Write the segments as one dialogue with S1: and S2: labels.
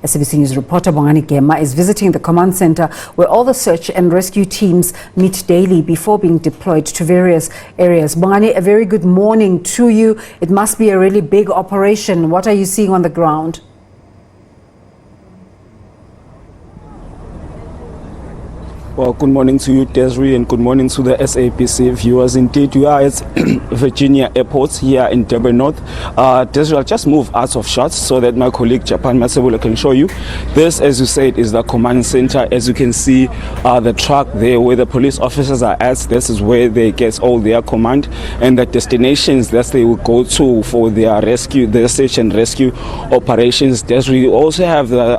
S1: SABC News reporter Bongani Gema is visiting the command center where all the search and rescue teams meet daily before being deployed to various areas. Bongani, a very good morning to you. It must be a really big operation. What are you seeing on the ground?
S2: Well, good morning to you, Desiree, and good morning to the SABC viewers. Indeed, we are at Virginia Airport here in Durban North. Desiree, I'll just move out of shots so that my colleague Japan Masebula can show you. This, as you said, is the command center. As you can see, the truck there where the police officers are at, this is where they get all their command and the destinations that they will go to for their rescue, their search and rescue operations. Desiree, we also have the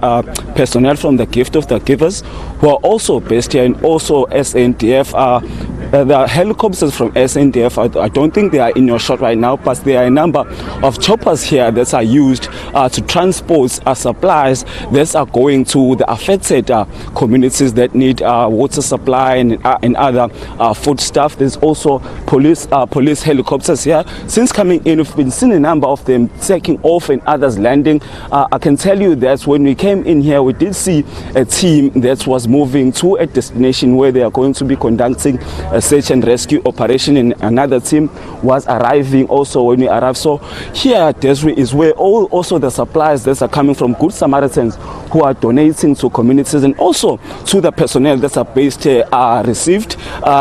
S2: personnel from the Gift of the Givers who are also based here, and also SANDF. The helicopters from SANDF, I don't think they are in your shot right now, but there are a number of choppers here that are used to transport supplies that are going to the affected communities that need water supply and other food stuff. There's also police helicopters here. Since coming in, we've been seeing a number of them taking off and others landing. I can tell you that when we came in here, we did see a team that was moving to a destination where they are going to be conducting a search and rescue operation, and another team was arriving also when we arrived. So here, Desiree, is where also the supplies that are coming from Good Samaritans who are donating to communities and also to the personnel that are based here are received.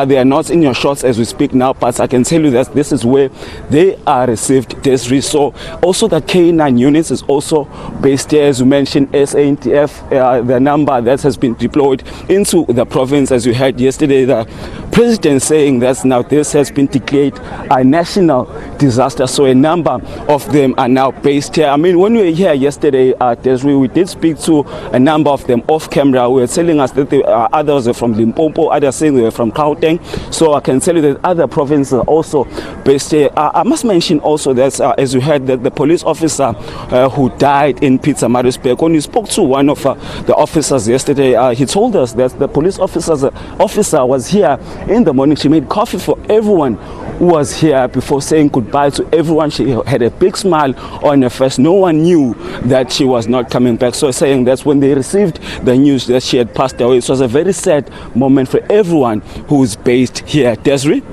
S2: They are not in your shots as we speak now, but I can tell you that this is where they are received, Desiree. So also the K9 units is also based here, as you mentioned, SANDF, the number that has been deployed into the province. As you heard yesterday, the president saying that now this has been declared a national disaster, so a number of them are now based here. I mean, when we were here yesterday, Desiree, we did speak to a number of them off camera. We were telling us that others are from Limpopo, others saying they were from Gauteng. So I can tell you that other provinces are also based here. I must mention also that, as you heard, that the police officer who died in Pietermaritzburg, when we spoke to one of the officers yesterday, he told us that the police officer was here in the morning. She made coffee for everyone who was here before saying goodbye to everyone. She had a big smile on her face. No one knew that she was not coming back. So saying that when they received the news that she had passed away, it was a very sad moment for everyone who is based here. Desiree?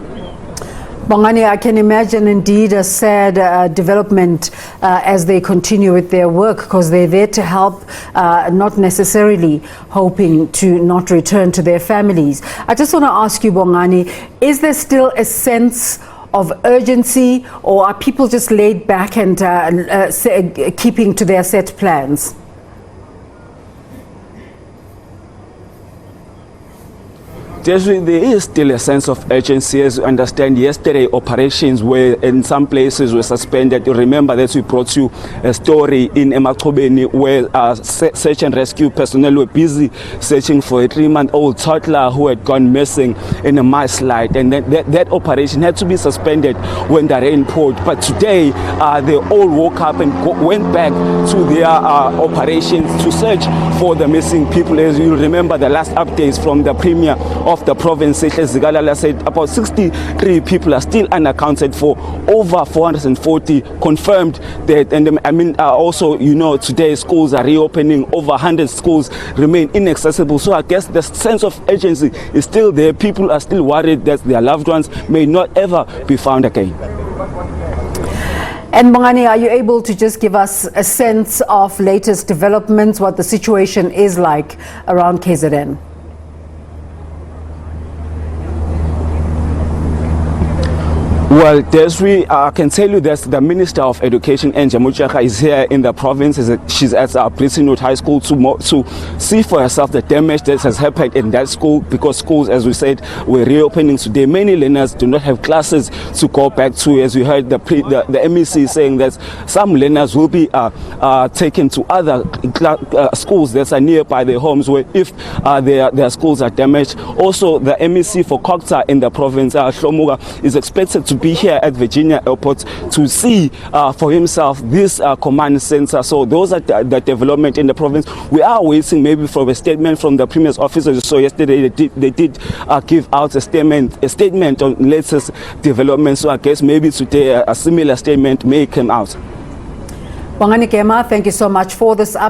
S1: Bongani, I can imagine indeed a sad development as they continue with their work, because they're there to help, not necessarily hoping to not return to their families. I just want to ask you, Bongani, is there still a sense of urgency, or are people just laid back and keeping to their set plans?
S2: There is still a sense of urgency. As you understand, yesterday operations were in some places were suspended. You remember that we brought you a story in Emachobeni where search and rescue personnel were busy searching for a 3-month-old toddler who had gone missing in a mudslide, and that operation had to be suspended when the rain poured. But today they all woke up and went back to their operations to search for the missing people. As you remember, the last updates from the Premier of the province, Zigalala, said about 63 people are still unaccounted for, over 440 confirmed dead. And I mean, also, you know, today schools are reopening, over 100 schools remain inaccessible. So I guess the sense of urgency is still there. People are still worried that their loved ones may not ever be found again.
S1: And Bongani, are you able to just give us a sense of latest developments, what the situation is like around KZN?
S2: Well, Desiree, I can tell you that the Minister of Education, Enja Muchaka, is here in the province. She's at Blitzenwood High School to see for herself the damage that has happened in that school, because schools, as we said, were reopening today. Many learners do not have classes to go back to. As we heard the MEC saying that some learners will be taken to other schools that are nearby their homes, where if their schools are damaged. Also, the MEC for Kokta in the province, Shlomuga, is expected to be here at Virginia Airport to see for himself this command center. So those are the development in the province. We are waiting maybe for a statement from the Premier's officers. So yesterday they did give out a statement on latest developments. So I guess maybe today a similar statement may come out.
S1: Bongani Gema, thank you so much for this update.